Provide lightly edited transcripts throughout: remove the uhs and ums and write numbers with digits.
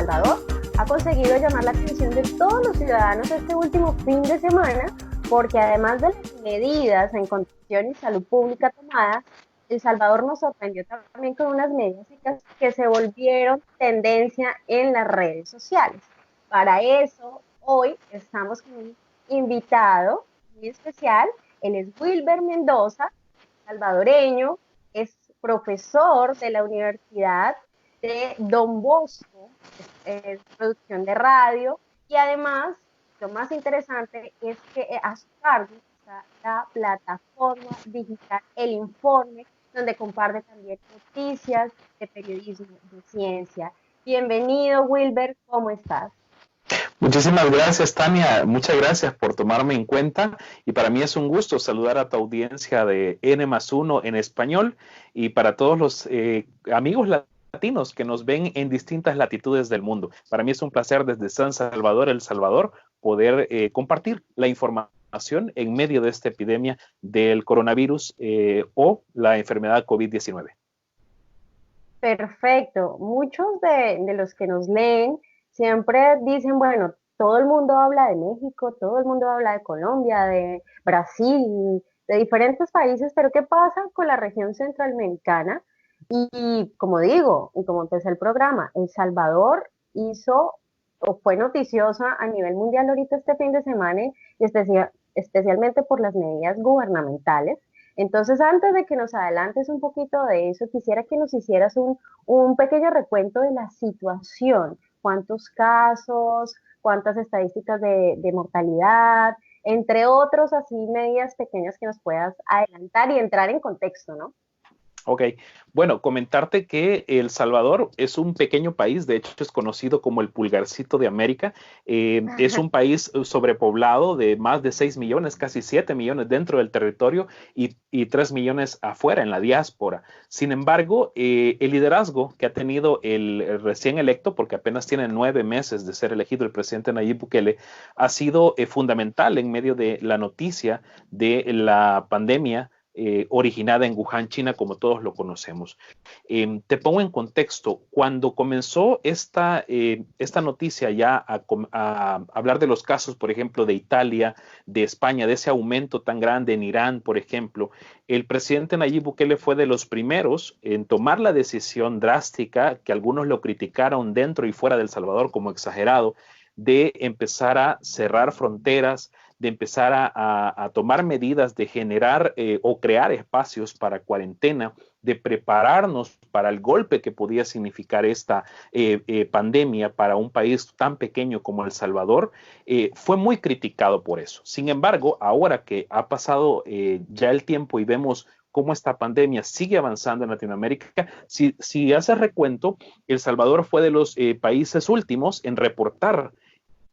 Salvador ha conseguido llamar la atención de todos los ciudadanos este último fin de semana, porque además de las medidas en condición y salud pública tomadas, El Salvador nos sorprendió también con unas medidas que se volvieron tendencia en las redes sociales. Para eso, hoy estamos con un invitado muy especial. Él es Wilber Mendoza, salvadoreño, es profesor de la Universidad de Don Bosco, es producción de radio, y además, lo más interesante es que a su cargo está la plataforma digital El Informe, donde comparte también noticias de periodismo, de ciencia. Bienvenido, Wilber, ¿cómo estás? Muchísimas gracias, Tania. Muchas gracias por tomarme en cuenta y para mí es un gusto saludar a tu audiencia de N+1 en español y para todos los amigos latinos que nos ven en distintas latitudes del mundo. Para mí es un placer desde San Salvador, El Salvador, poder compartir la información en medio de esta epidemia del coronavirus o la enfermedad COVID-19. Perfecto. Muchos de los que nos leen siempre dicen, bueno, todo el mundo habla de México, todo el mundo habla de Colombia, de Brasil, de diferentes países, pero ¿qué pasa con la región centroamericana? Y como digo, y como empecé el programa, El Salvador hizo o fue noticiosa a nivel mundial ahorita este fin de semana, y especialmente por las medidas gubernamentales. Entonces, antes de que nos adelantes un poquito de eso, quisiera que nos hicieras un pequeño recuento de la situación. ¿Cuántos casos? ¿Cuántas estadísticas de mortalidad? Entre otros, así medidas pequeñas que nos puedas adelantar y entrar en contexto, ¿no? Ok, bueno, comentarte que El Salvador es un pequeño país, de hecho es conocido como el pulgarcito de América. Es un país sobrepoblado de más de 6 millones, casi 7 millones dentro del territorio y 3 millones afuera en la diáspora. Sin embargo, el liderazgo que ha tenido el recién electo, porque apenas tiene 9 meses de ser elegido el presidente Nayib Bukele, ha sido fundamental en medio de la noticia de la pandemia originada en Wuhan, China, como todos lo conocemos. Te pongo en contexto, cuando comenzó esta noticia ya a hablar de los casos, por ejemplo, de Italia, de España, de ese aumento tan grande en Irán, por ejemplo, el presidente Nayib Bukele fue de los primeros en tomar la decisión drástica, que algunos lo criticaron dentro y fuera de El Salvador como exagerado, de empezar a cerrar fronteras, de empezar a tomar medidas de generar o crear espacios para cuarentena, de prepararnos para el golpe que podía significar esta pandemia para un país tan pequeño como El Salvador, fue muy criticado por eso. Sin embargo, ahora que ha pasado ya el tiempo y vemos cómo esta pandemia sigue avanzando en Latinoamérica, si haces recuento, El Salvador fue de los países últimos en reportar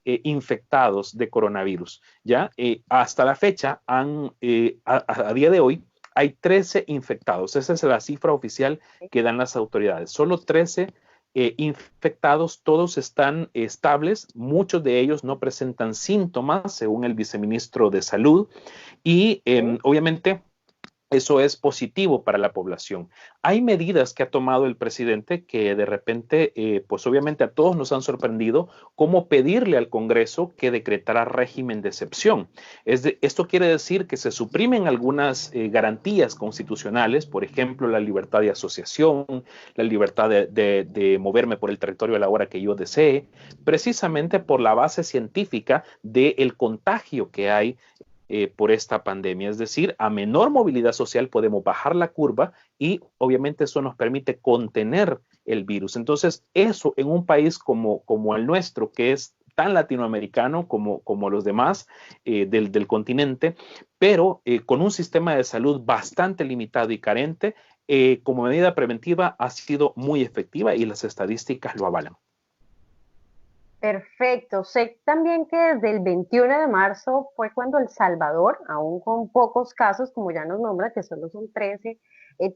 infectados de coronavirus. ¿Ya? Hasta la fecha, a día de hoy, hay 13 infectados. Esa es la cifra oficial que dan las autoridades. Solo 13 infectados, todos están estables, muchos de ellos no presentan síntomas, según el viceministro de Salud, y obviamente eso es positivo para la población. Hay medidas que ha tomado el presidente que de repente, pues obviamente a todos nos han sorprendido, como pedirle al Congreso que decretara régimen de excepción. Esto quiere decir que se suprimen algunas garantías constitucionales, por ejemplo, la libertad de asociación, la libertad de moverme por el territorio a la hora que yo desee, precisamente por la base científica del contagio que hay por esta pandemia. Es decir, a menor movilidad social podemos bajar la curva y obviamente eso nos permite contener el virus. Entonces, eso en un país como el nuestro, que es tan latinoamericano como los demás del continente, pero con un sistema de salud bastante limitado y carente, como medida preventiva ha sido muy efectiva y las estadísticas lo avalan. Perfecto. Sé también que desde el 21 de marzo fue cuando El Salvador, aún con pocos casos, como ya nos nombra, que solo son 13,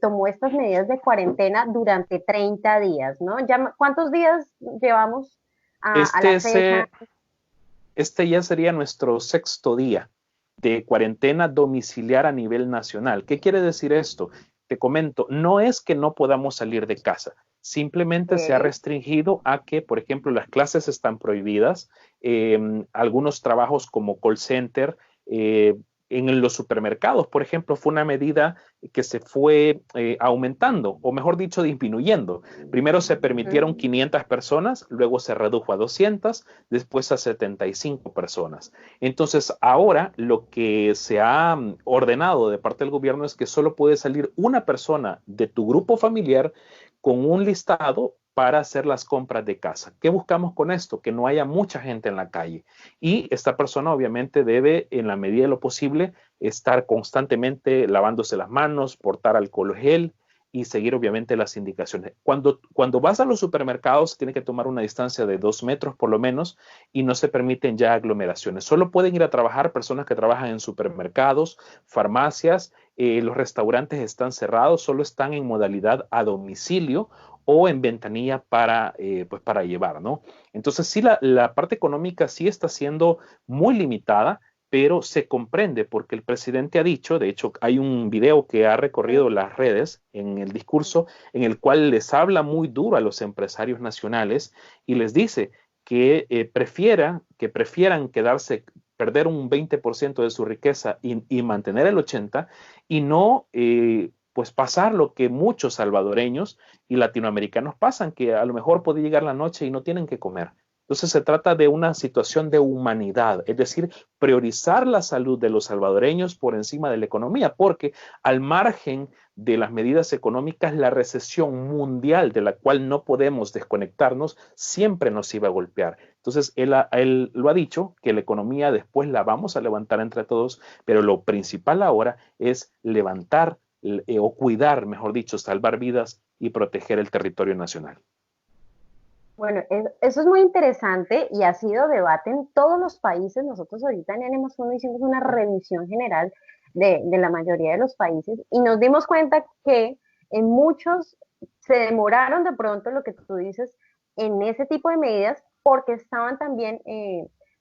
tomó estas medidas de cuarentena durante 30 días, ¿no? Ya, ¿cuántos días llevamos a la Este, fecha? se, este ya sería nuestro sexto día de cuarentena domiciliar a nivel nacional. ¿Qué quiere decir esto? Te comento, no es que no podamos salir de casa, Simplemente se ha Ok. restringido a que, por ejemplo, las clases están prohibidas, algunos trabajos como call center, en los supermercados, por ejemplo, fue una medida que se fue aumentando, o mejor dicho, disminuyendo. Primero se permitieron Ujú. 500 personas, luego se redujo a 200, después a 75 personas. Entonces, ahora lo que se ha ordenado de parte del gobierno es que solo puede salir una persona de tu grupo familiar con un listado para hacer las compras de casa. ¿Qué buscamos con esto? Que no haya mucha gente en la calle. Y esta persona obviamente debe, en la medida de lo posible, estar constantemente lavándose las manos, portar alcohol gel y seguir obviamente las indicaciones. Cuando vas a los supermercados, tiene que tomar una distancia de 2 metros por lo menos y no se permiten ya aglomeraciones. Solo pueden ir a trabajar personas que trabajan en supermercados, farmacias, los restaurantes están cerrados, solo están en modalidad a domicilio o en ventanilla pues para llevar, ¿no? Entonces sí, la parte económica sí está siendo muy limitada, pero se comprende porque el presidente ha dicho, de hecho hay un video que ha recorrido las redes en el discurso en el cual les habla muy duro a los empresarios nacionales y les dice que prefieran quedarse, perder un 20% de su riqueza y mantener el 80% y no pues pasar lo que muchos salvadoreños y latinoamericanos pasan, que a lo mejor puede llegar la noche y no tienen que comer. Entonces se trata de una situación de humanidad, es decir, priorizar la salud de los salvadoreños por encima de la economía, porque al margen de las medidas económicas, la recesión mundial de la cual no podemos desconectarnos siempre nos iba a golpear. Entonces, él lo ha dicho, que la economía después la vamos a levantar entre todos, pero lo principal ahora es levantar o cuidar, mejor dicho, salvar vidas y proteger el territorio nacional. Bueno, eso es muy interesante y ha sido debate en todos los países. Nosotros ahorita en N uno hicimos una revisión general de la mayoría de los países y nos dimos cuenta que en muchos se demoraron de pronto lo que tú dices en ese tipo de medidas porque estaban también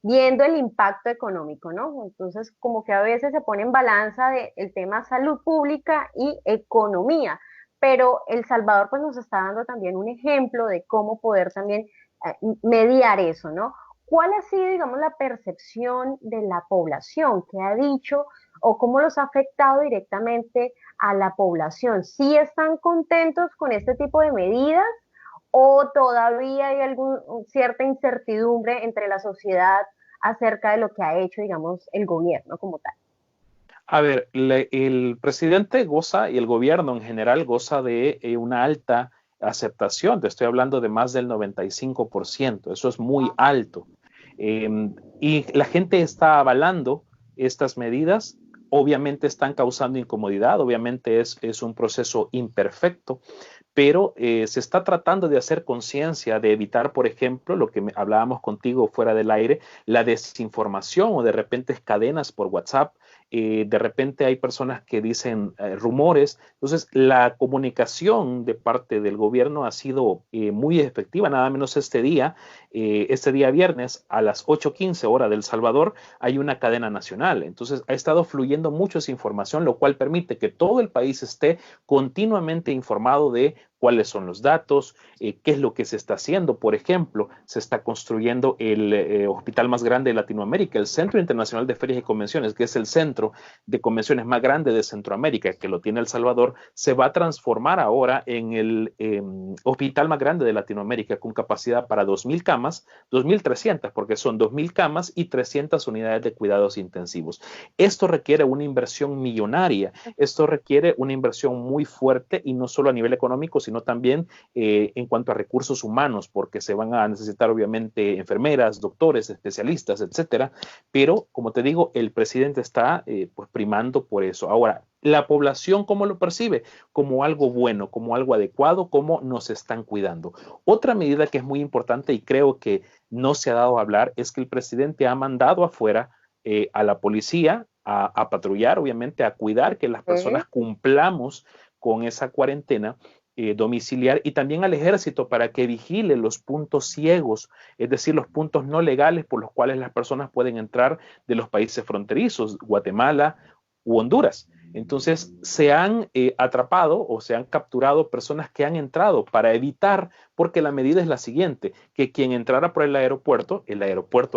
viendo el impacto económico, ¿no? Entonces, como que a veces se pone en balanza el tema salud pública y economía, pero El Salvador pues nos está dando también un ejemplo de cómo poder también mediar eso, ¿no? ¿Cuál ha sido, digamos, la percepción de la población? ¿Qué ha dicho o cómo los ha afectado directamente a la población? ¿Sí están contentos con este tipo de medidas o todavía hay cierta incertidumbre entre la sociedad acerca de lo que ha hecho, digamos, el gobierno como tal? A ver, el presidente goza y el gobierno en general goza de una alta aceptación. Te estoy hablando de más del 95%. Eso es muy alto. Eh, y la gente está avalando estas medidas. Obviamente están causando incomodidad, obviamente es un proceso imperfecto, pero se está tratando de hacer conciencia, de evitar, por ejemplo, lo que hablábamos contigo fuera del aire, la desinformación o de repente cadenas por WhatsApp. De repente hay personas que dicen rumores. Entonces, la comunicación de parte del gobierno ha sido muy efectiva, nada menos este día viernes a las 8:15 hora del Salvador, hay una cadena nacional. Entonces, ha estado fluyendo mucho esa información, lo cual permite que todo el país esté continuamente informado de cuáles son los datos, qué es lo que se está haciendo. Por ejemplo, se está construyendo el hospital más grande de Latinoamérica, el Centro Internacional de Ferias y Convenciones, que es el centro de convenciones más grande de Centroamérica, que lo tiene El Salvador, se va a transformar ahora en el hospital más grande de Latinoamérica, con capacidad para 2.000 camas, 2.300, porque son 2.000 camas y 300 unidades de cuidados intensivos. Esto requiere una inversión millonaria, esto requiere una inversión muy fuerte y no solo a nivel económico, sino también en cuanto a recursos humanos, porque se van a necesitar obviamente enfermeras, doctores, especialistas, etcétera. Pero, como te digo, el presidente está pues primando por eso. Ahora, la población, ¿cómo lo percibe? Como algo bueno, como algo adecuado, como nos están cuidando. Otra medida que es muy importante y creo que no se ha dado a hablar es que el presidente ha mandado afuera a la policía a patrullar, obviamente, a cuidar que las personas ¿Eh? cumplamos con esa cuarentena domiciliar y también al ejército para que vigile los puntos ciegos, es decir, los puntos no legales por los cuales las personas pueden entrar de los países fronterizos, Guatemala u Honduras. Entonces, se han atrapado o se han capturado personas que han entrado para evitar, porque la medida es la siguiente, que quien entrara por el aeropuerto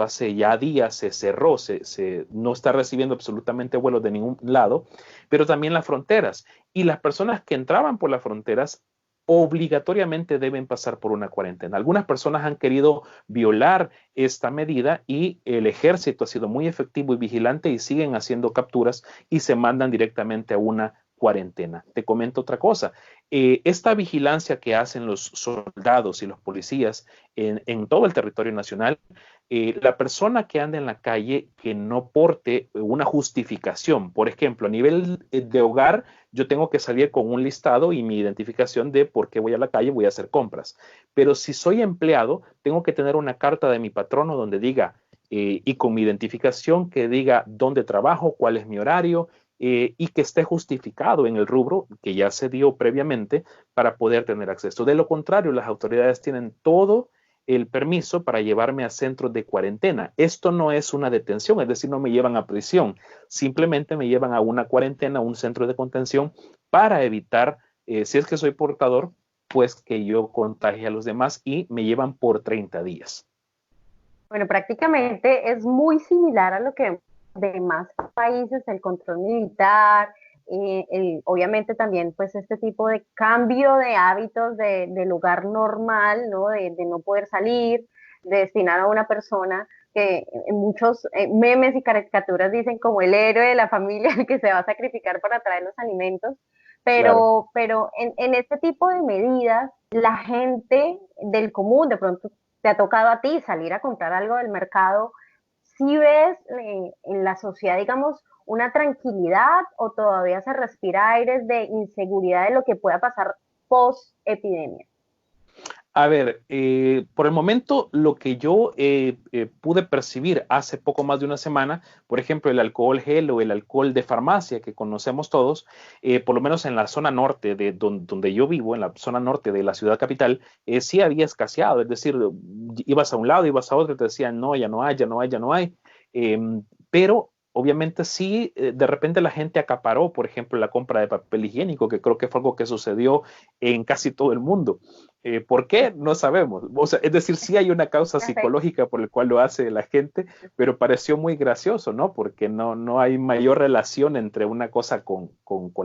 hace ya días se cerró, no está recibiendo absolutamente vuelos de ningún lado, pero también las fronteras. Y las personas que entraban por las fronteras obligatoriamente deben pasar por una cuarentena. Algunas personas han querido violar esta medida y el ejército ha sido muy efectivo y vigilante y siguen haciendo capturas y se mandan directamente a una cuarentena. Te comento otra cosa. Esta vigilancia que hacen los soldados y los policías en todo el territorio nacional, la persona que anda en la calle que no porte una justificación, por ejemplo, a nivel de hogar, yo tengo que salir con un listado y mi identificación de por qué voy a la calle, voy a hacer compras. Pero si soy empleado, tengo que tener una carta de mi patrono donde diga, y con mi identificación que diga dónde trabajo, cuál es mi horario, y que esté justificado en el rubro que ya se dio previamente para poder tener acceso. De lo contrario, las autoridades tienen todo el permiso para llevarme a centros de cuarentena. Esto no es una detención, es decir, no me llevan a prisión, simplemente me llevan a una cuarentena, a un centro de contención para evitar, si es que soy portador, pues que yo contagie a los demás y me llevan por 30 días. Bueno, prácticamente es muy similar a lo que de más países, el control militar, obviamente también pues este tipo de cambio de hábitos de lugar normal, ¿no? De no poder salir, de destinar a una persona que en muchos memes y caricaturas dicen como el héroe de la familia el que se va a sacrificar para traer los alimentos, Claro. pero en este tipo de medidas la gente del común, de pronto te ha tocado a ti salir a comprar algo del mercado, si ves en la sociedad, digamos, una tranquilidad o todavía se respira aires de inseguridad de lo que pueda pasar post epidemia. A ver, por el momento lo que yo pude percibir hace poco más de una semana, por ejemplo, el alcohol gel o el alcohol de farmacia que conocemos todos, por lo menos en la zona norte de donde yo vivo, en la zona norte de la ciudad capital, sí había escaseado, es decir, ibas a un lado, ibas a otro y te decían, no, ya no hay, ya no hay, ya no hay. Pero obviamente sí, de repente la gente acaparó, por ejemplo, la compra de papel higiénico, que creo que fue algo que sucedió en casi todo el mundo. ¿Por qué? No sabemos. O sea, es decir, sí hay una causa Perfecto. psicológica por la cual lo hace la gente, pero pareció muy gracioso, ¿no? Porque no hay mayor relación entre una cosa con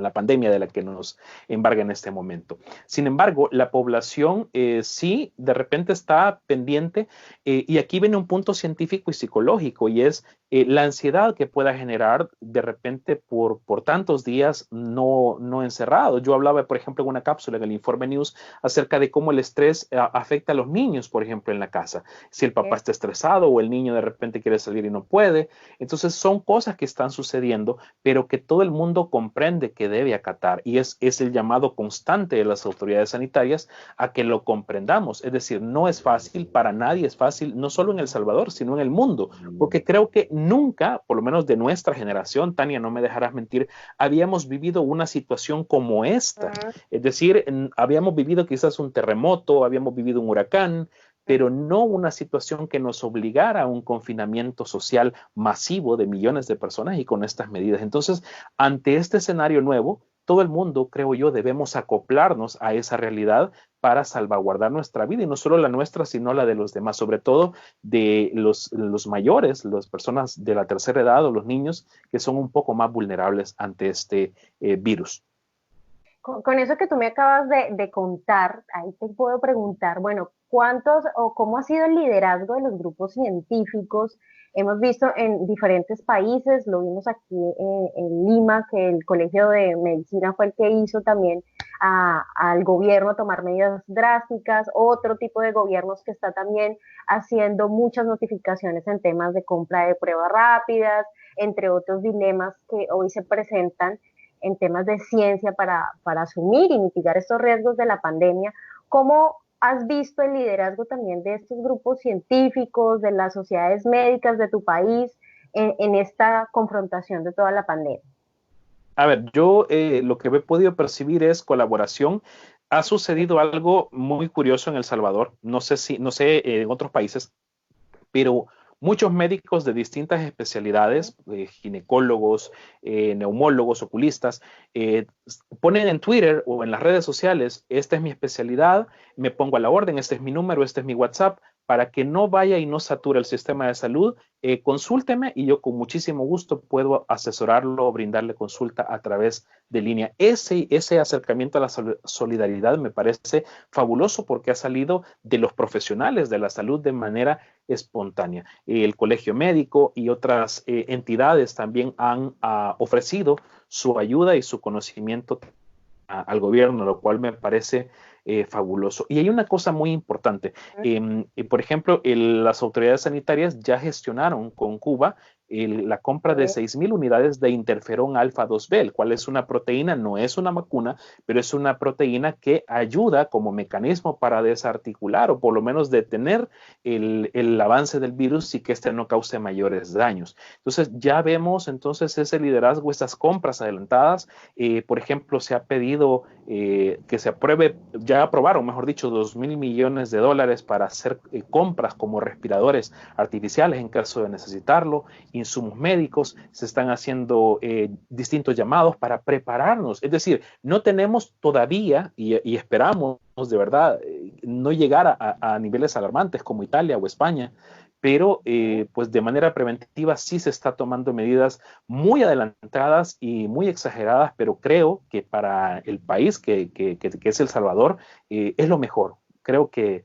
la pandemia de la que nos embarga en este momento. Sin embargo, la población sí de repente está pendiente y aquí viene un punto científico y psicológico y es la ansiedad que pueda generar de repente por tantos días no encerrado. Yo hablaba, por ejemplo, en una cápsula en el Informe News acerca de cómo el estrés afecta a los niños, por ejemplo, en la casa. Si el papá está estresado o el niño de repente quiere salir y no puede. Entonces son cosas que están sucediendo, pero que todo el mundo comprende que debe acatar y es el llamado constante de las autoridades sanitarias a que lo comprendamos. Es decir, no es fácil, para nadie es fácil, no solo en El Salvador, sino en el mundo, porque creo que nunca, por lo menos de nuestra generación, Tania, no me dejarás mentir, habíamos vivido una situación como esta. Es decir, habíamos vivido quizás un terremoto, habíamos vivido un huracán, pero no una situación que nos obligara a un confinamiento social masivo de millones de personas y con estas medidas. Entonces, ante este escenario nuevo, todo el mundo, creo yo, debemos acoplarnos a esa realidad para salvaguardar nuestra vida y no solo la nuestra, sino la de los demás, sobre todo de los mayores, las personas de la tercera edad o los niños que son un poco más vulnerables ante este virus. Con eso que tú me acabas de contar, ahí te puedo preguntar, bueno, ¿cuántos o cómo ha sido el liderazgo de los grupos científicos? Hemos visto en diferentes países, lo vimos aquí en Lima, que el Colegio de Medicina fue el que hizo también al gobierno tomar medidas drásticas, otro tipo de gobiernos que está también haciendo muchas notificaciones en temas de compra de pruebas rápidas, entre otros dilemas que hoy se presentan en temas de ciencia para asumir y mitigar estos riesgos de la pandemia. ¿Cómo has visto el liderazgo también de estos grupos científicos, de las sociedades médicas de tu país en esta confrontación de toda la pandemia? A ver, yo lo que he podido percibir es colaboración. Ha sucedido algo muy curioso en El Salvador, no sé en otros países, pero muchos médicos de distintas especialidades, ginecólogos, neumólogos, oculistas, ponen en Twitter o en las redes sociales, esta es mi especialidad, me pongo a la orden, este es mi número, este es mi WhatsApp, para que no vaya y no sature el sistema de salud, consúlteme y yo con muchísimo gusto puedo asesorarlo o brindarle consulta a través de línea. Ese acercamiento a la solidaridad me parece fabuloso porque ha salido de los profesionales de la salud de manera espontánea. El Colegio Médico y otras entidades también han ofrecido su ayuda y su conocimiento al gobierno, lo cual me parece fabuloso. Y hay una cosa muy importante. Por ejemplo, las autoridades sanitarias ya gestionaron con Cuba la compra de 6,000 unidades de interferón alfa 2B, el cual es una proteína, no es una vacuna, pero es una proteína que ayuda como mecanismo para desarticular o por lo menos detener el avance del virus y que este no cause mayores daños. Entonces ya vemos entonces ese liderazgo, estas compras adelantadas. Por ejemplo, se ha pedido que se apruebe, ya aprobaron, mejor dicho, 2,000 millones de dólares para hacer compras como respiradores artificiales en caso de necesitarlo, insumos médicos, se están haciendo distintos llamados para prepararnos. Es decir, no tenemos todavía, y esperamos de verdad, no llegar a niveles alarmantes como Italia o España, pero pues de manera preventiva sí se está tomando medidas muy adelantadas y muy exageradas, pero creo que para el país que es El Salvador es lo mejor. Creo que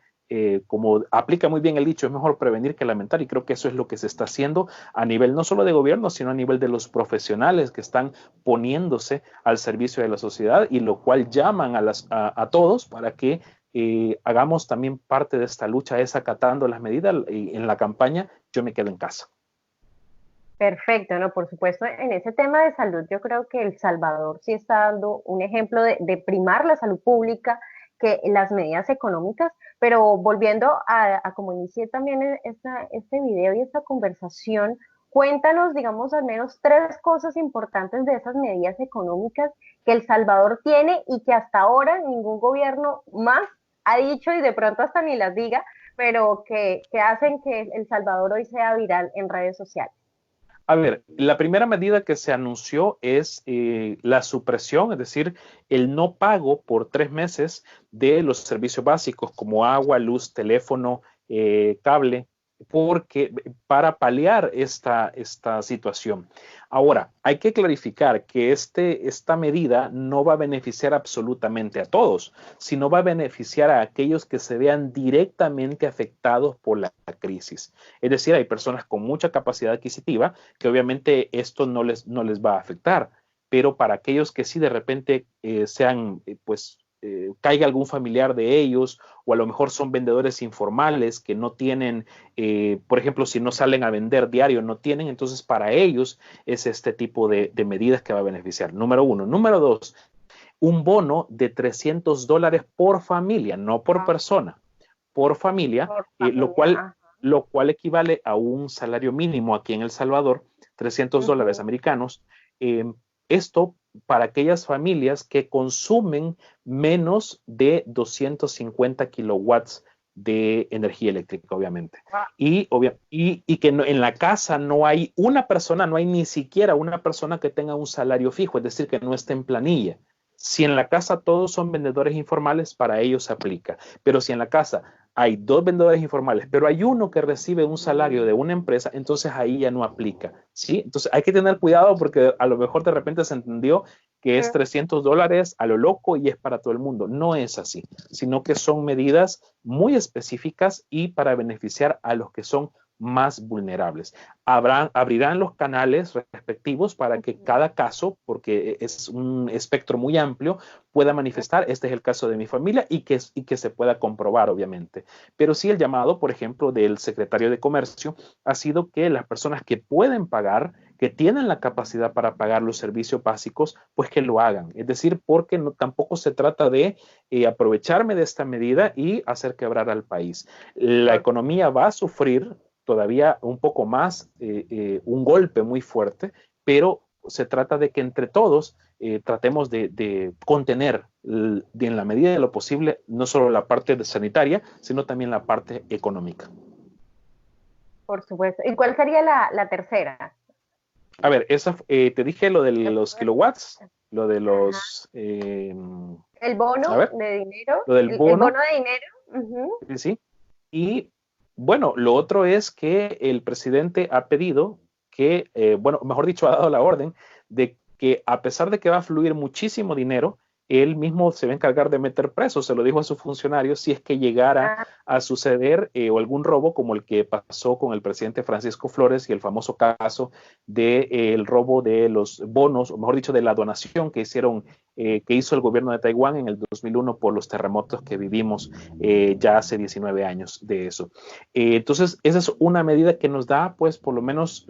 como aplica muy bien el dicho, es mejor prevenir que lamentar, y creo que eso es lo que se está haciendo a nivel no solo de gobierno, sino a nivel de los profesionales que están poniéndose al servicio de la sociedad y lo cual llaman a todos para que hagamos también parte de esta lucha, es acatando las medidas y en la campaña Yo me quedo en casa. Perfecto, ¿no? Por supuesto, en ese tema de salud, yo creo que El Salvador sí está dando un ejemplo de primar la salud pública que las medidas económicas, pero volviendo a como inicié también este video y esta conversación, cuéntanos, digamos, al menos tres cosas importantes de esas medidas económicas que El Salvador tiene y que hasta ahora ningún gobierno más ha dicho y de pronto hasta ni las diga, pero que hacen que El Salvador hoy sea viral en redes sociales. A ver, la primera medida que se anunció es la supresión, es decir, el no pago por 3 meses de los servicios básicos como agua, luz, teléfono, cable, porque para paliar esta situación. Ahora, hay que clarificar que esta medida no va a beneficiar absolutamente a todos, sino va a beneficiar a aquellos que se vean directamente afectados por la crisis. Es decir, hay personas con mucha capacidad adquisitiva que obviamente esto no les va a afectar, pero para aquellos que sí de repente caiga algún familiar de ellos, o a lo mejor son vendedores informales que no tienen, por ejemplo, si no salen a vender diario, no tienen, entonces para ellos es este tipo de medidas que va a beneficiar. Número uno. Número dos, un bono de $300 por familia, no por persona, por familia, Por lo familia, cual, ajá. lo cual equivale a un salario mínimo aquí en El Salvador, $300 Ujú. americanos. Eh, Esto para aquellas familias que consumen menos de 250 kilowatts de energía eléctrica, obviamente. Wow. Y que en la casa no hay una persona, no hay ni siquiera una persona que tenga un salario fijo, es decir, que no esté en planilla. Si en la casa todos son vendedores informales, para ellos se aplica. Pero si en la casa hay dos vendedores informales, pero hay uno que recibe un salario de una empresa, entonces ahí ya no aplica, ¿sí? Entonces hay que tener cuidado porque a lo mejor de repente se entendió que es $300 a lo loco y es para todo el mundo. No es así, sino que son medidas muy específicas y para beneficiar a los que son más vulnerables. Abrirán los canales respectivos para que cada caso, porque es un espectro muy amplio, pueda manifestar, este es el caso de mi familia y que se pueda comprobar, obviamente. Pero sí el llamado, por ejemplo, del secretario de Comercio ha sido que las personas que pueden pagar, que tienen la capacidad para pagar los servicios básicos, pues que lo hagan. Es decir, porque tampoco se trata de aprovecharme de esta medida y hacer quebrar al país. La economía va a sufrir todavía un poco más, un golpe muy fuerte, pero se trata de que entre todos tratemos de contener en la medida de lo posible no solo la parte sanitaria, sino también la parte económica. por supuesto. ¿Y cuál sería la tercera? A ver, te dije lo de los kilowatts, lo de Ajá. los, El a bono ver, de dinero, lo del el bono bono, de dinero. Ujú. sí, sí. Y bueno, lo otro es que el presidente ha pedido que, bueno, mejor dicho, ha dado la orden de que a pesar de que va a fluir muchísimo dinero, él mismo se va a encargar de meter presos, se lo dijo a sus funcionarios, si es que llegara Ah, a suceder o algún robo como el que pasó con el presidente Francisco Flores y el famoso caso del robo de los bonos, o mejor dicho, de la donación que hizo el gobierno de Taiwán en el 2001 por los terremotos que vivimos ya hace 19 años de eso. Entonces, esa es una medida que nos da, pues, por lo menos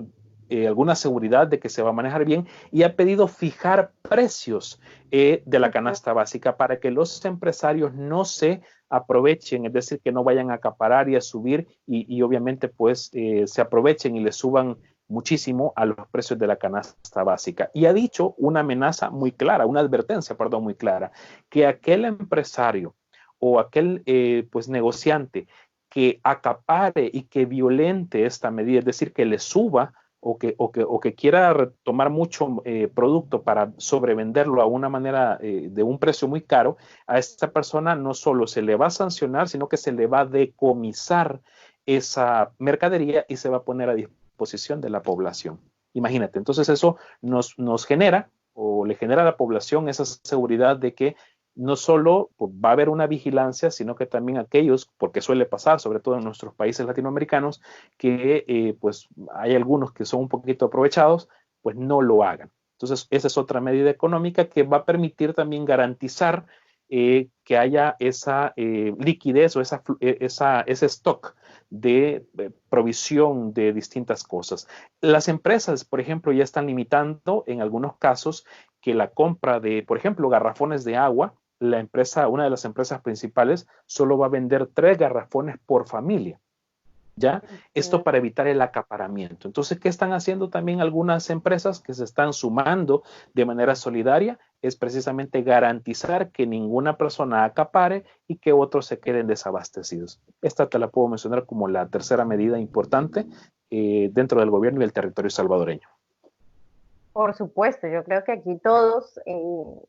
alguna seguridad de que se va a manejar bien y ha pedido fijar precios de la ujú. canasta básica para que los empresarios no se aprovechen, es decir, que no vayan a acaparar y a subir y obviamente pues se aprovechen y le suban muchísimo a los precios de la canasta básica. Y ha dicho una amenaza muy clara, una advertencia, perdón, muy clara, que aquel empresario o aquel pues negociante que acapare y que violente esta medida, es decir, que le suba o que quiera retomar mucho producto para sobrevenderlo a una manera de un precio muy caro, a esta persona no solo se le va a sancionar, sino que se le va a decomisar esa mercadería y se va a poner a disposición de la población. Imagínate, entonces eso nos genera o le genera a la población esa seguridad de que no solo pues, va a haber una vigilancia, sino que también aquellos, porque suele pasar, sobre todo en nuestros países latinoamericanos, que pues hay algunos que son un poquito aprovechados, pues no lo hagan. Entonces, esa es otra medida económica que va a permitir también garantizar que haya esa liquidez o ese stock de provisión de distintas cosas. Las empresas, por ejemplo, ya están limitando en algunos casos que la compra de, por ejemplo, garrafones de agua, la empresa, una de las empresas principales, solo va a vender 3 garrafones por familia. ¿Ya? Esto Ujú. para evitar el acaparamiento. Entonces, ¿qué están haciendo también algunas empresas que se están sumando de manera solidaria? Es precisamente garantizar que ninguna persona acapare y que otros se queden desabastecidos. Esta te la puedo mencionar como la tercera medida importante dentro del gobierno y del territorio salvadoreño. Por supuesto, yo creo que aquí todos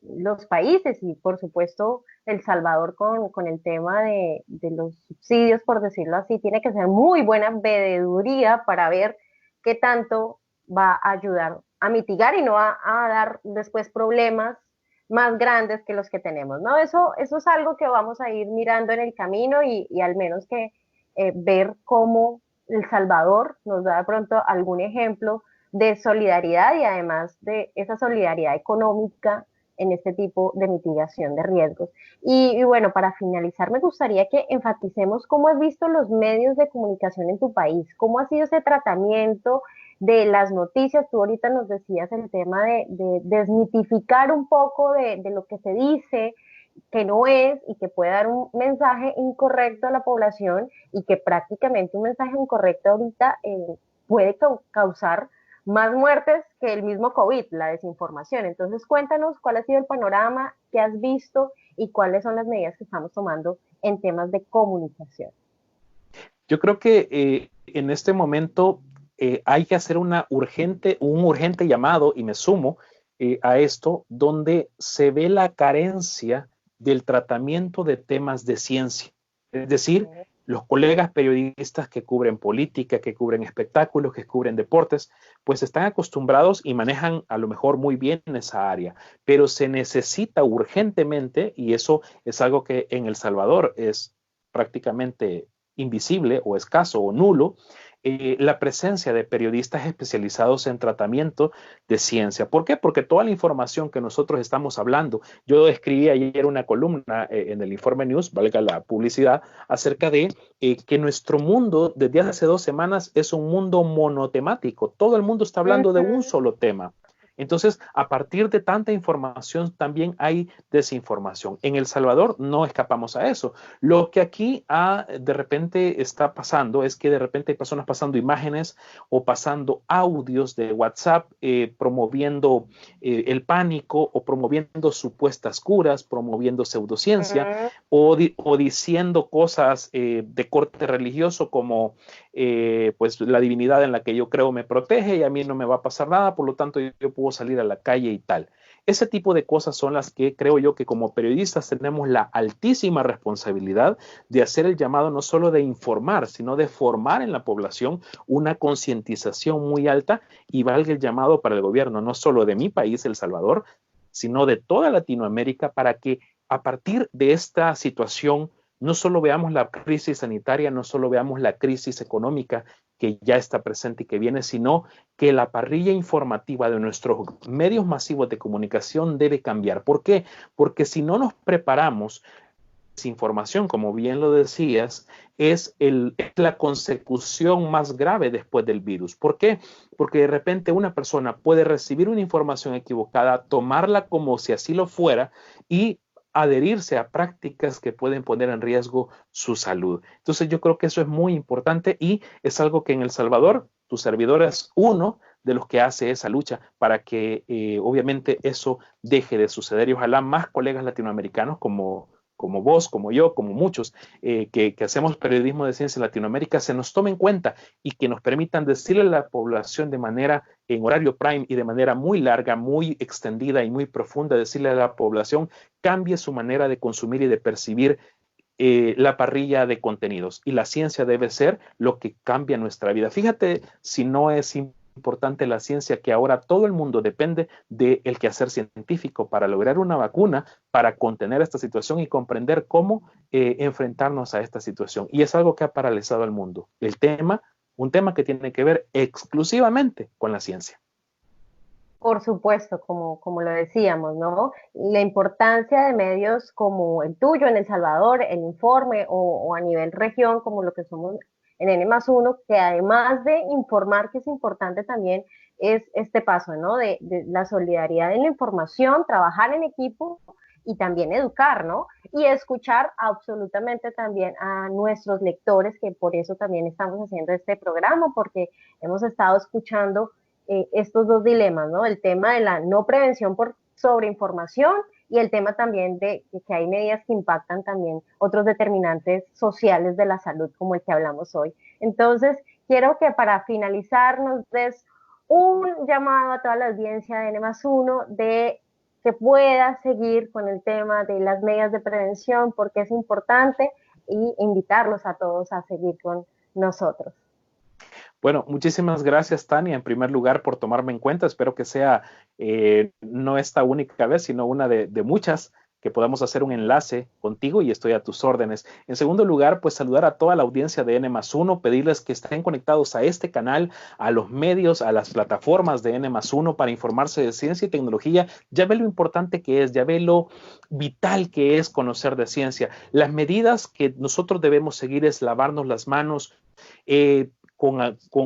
los países y por supuesto El Salvador con el tema de los subsidios, por decirlo así, tiene que ser muy buena veeduría para ver qué tanto va a ayudar a mitigar y no a dar después problemas más grandes que los que tenemos, ¿no? Eso es algo que vamos a ir mirando en el camino y al menos que ver cómo El Salvador nos da de pronto algún ejemplo de solidaridad y además de esa solidaridad económica en este tipo de mitigación de riesgos. Y bueno, para finalizar, me gustaría que enfaticemos cómo has visto los medios de comunicación en tu país, cómo ha sido ese tratamiento de las noticias. Tú ahorita nos decías el tema de desmitificar un poco de lo que se dice, que no es y que puede dar un mensaje incorrecto a la población y que prácticamente un mensaje incorrecto ahorita puede causar más muertes que el mismo COVID, la desinformación. Entonces, cuéntanos cuál ha sido el panorama que has visto y cuáles son las medidas que estamos tomando en temas de comunicación. Yo creo que en este momento hay que hacer un urgente llamado, y me sumo a esto, donde se ve la carencia del tratamiento de temas de ciencia. Es decir, los colegas periodistas que cubren política, que cubren espectáculos, que cubren deportes, pues están acostumbrados y manejan a lo mejor muy bien esa área, pero se necesita urgentemente, y eso es algo que en El Salvador es prácticamente invisible o escaso o nulo, la presencia de periodistas especializados en tratamiento de ciencia. ¿Por qué? Porque toda la información que nosotros estamos hablando, yo escribí ayer una columna en el Informe News, valga la publicidad, acerca de que nuestro mundo desde hace 2 semanas es un mundo monotemático. Todo el mundo está hablando de un Ujú. solo tema. Entonces, a partir de tanta información también hay desinformación. En El Salvador no escapamos a eso. Lo que aquí de repente está pasando es que de repente hay personas pasando imágenes o pasando audios de WhatsApp promoviendo el pánico o promoviendo supuestas curas, promoviendo pseudociencia o diciendo cosas de corte religioso como pues la divinidad en la que yo creo me protege y a mí no me va a pasar nada, por lo tanto yo puedo salir a la calle y tal. Ese tipo de cosas son las que creo yo que como periodistas tenemos la altísima responsabilidad de hacer el llamado no solo de informar, sino de formar en la población una concientización muy alta y valga el llamado para el gobierno, no solo de mi país, El Salvador, sino de toda Latinoamérica para que a partir de esta situación no solo veamos la crisis sanitaria, no solo veamos la crisis económica que ya está presente y que viene, sino que la parrilla informativa de nuestros medios masivos de comunicación debe cambiar. ¿Por qué? Porque si no nos preparamos, desinformación, como bien lo decías, es la consecución más grave después del virus. ¿Por qué? Porque de repente una persona puede recibir una información equivocada, tomarla como si así lo fuera y adherirse a prácticas que pueden poner en riesgo su salud. Entonces yo creo que eso es muy importante y es algo que en El Salvador tu servidor es uno de los que hace esa lucha para que obviamente eso deje de suceder y ojalá más colegas latinoamericanos como vos, como yo, como muchos, que hacemos periodismo de ciencia en Latinoamérica, se nos tome en cuenta y que nos permitan decirle a la población de manera en horario prime y de manera muy larga, muy extendida y muy profunda, decirle a la población, cambie su manera de consumir y de percibir la parrilla de contenidos. Y la ciencia debe ser lo que cambia nuestra vida. Fíjate si no es importante la ciencia, que ahora todo el mundo depende del quehacer científico para lograr una vacuna, para contener esta situación y comprender cómo enfrentarnos a esta situación. Y es algo que ha paralizado al mundo. Un tema que tiene que ver exclusivamente con la ciencia. Por supuesto, como lo decíamos, ¿no? La importancia de medios como el tuyo en El Salvador, el Informe, o a nivel región, como lo que somos en N+1, que además de informar, que es importante también, es este paso, ¿no? De la solidaridad en la información, trabajar en equipo y también educar, ¿no? Y escuchar absolutamente también a nuestros lectores, que por eso también estamos haciendo este programa, porque hemos estado escuchando estos dos dilemas, ¿no? El tema de la no prevención por sobreinformación y el tema también de que hay medidas que impactan también otros determinantes sociales de la salud, como el que hablamos hoy. Entonces, quiero que para finalizar nos des un llamado a toda la audiencia de N+1 de que pueda seguir con el tema de las medidas de prevención, porque es importante, y invitarlos a todos a seguir con nosotros. Bueno, muchísimas gracias, Tania, en primer lugar, por tomarme en cuenta. Espero que sea no esta única vez, sino una de muchas, que podamos hacer un enlace contigo y estoy a tus órdenes. En segundo lugar, pues saludar a toda la audiencia de N+1, pedirles que estén conectados a este canal, a los medios, a las plataformas de N+1 para informarse de ciencia y tecnología. Ya ve lo importante que es, ya ve lo vital que es conocer de ciencia. Las medidas que nosotros debemos seguir es lavarnos las manos,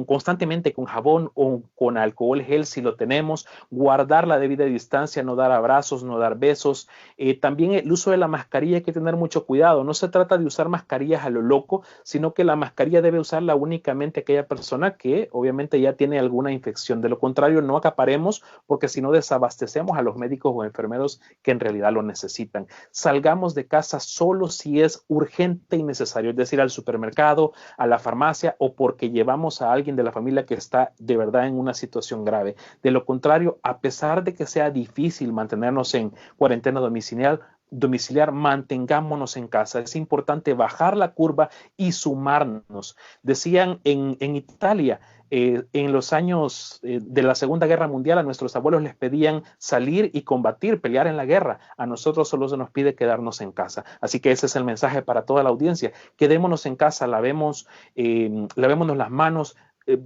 constantemente con jabón o con alcohol gel si lo tenemos, guardar la debida distancia, no dar abrazos, no dar besos. También el uso de la mascarilla hay que tener mucho cuidado. No se trata de usar mascarillas a lo loco, sino que la mascarilla debe usarla únicamente aquella persona que obviamente ya tiene alguna infección. De lo contrario, no acaparemos porque si no desabastecemos a los médicos o enfermeros que en realidad lo necesitan. Salgamos de casa solo si es urgente y necesario, es decir, al supermercado, a la farmacia o porque llevamos a alguien de la familia que está de verdad en una situación grave. De lo contrario, a pesar de que sea difícil mantenernos en cuarentena domiciliar, mantengámonos en casa. Es importante bajar la curva y sumarnos. Decían en Italia, en los años de la Segunda Guerra Mundial, a nuestros abuelos les pedían salir y combatir, pelear en la guerra. A nosotros solo se nos pide quedarnos en casa. Así que ese es el mensaje para toda la audiencia. Quedémonos en casa, lavémonos las manos,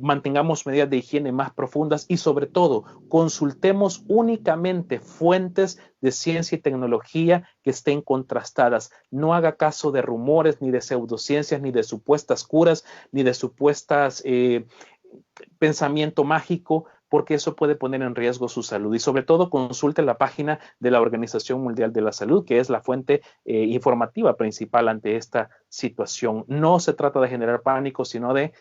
mantengamos medidas de higiene más profundas y sobre todo consultemos únicamente fuentes de ciencia y tecnología que estén contrastadas. No haga caso de rumores, ni de pseudociencias, ni de supuestas curas, ni de supuestas pensamiento mágico. porque eso puede poner en riesgo su salud. Y sobre todo consulte la página de la Organización Mundial de la Salud, que es la fuente informativa principal ante esta situación. No se trata de generar pánico, sino de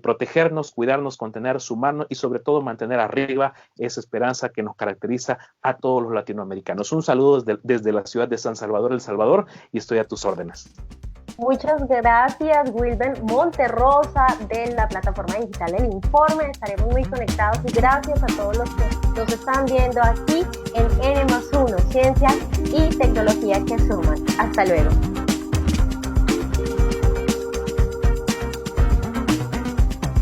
protegernos, cuidarnos, contener, sumarnos y sobre todo mantener arriba esa esperanza que nos caracteriza a todos los latinoamericanos. Un saludo desde la ciudad de San Salvador, El Salvador, y estoy a tus órdenes. Muchas gracias, Wilben Monterrosa, de la plataforma digital El Informe. Estaremos muy conectados y gracias a todos los que nos están viendo aquí en N+1, Ciencia y Tecnología que Suman. Hasta luego.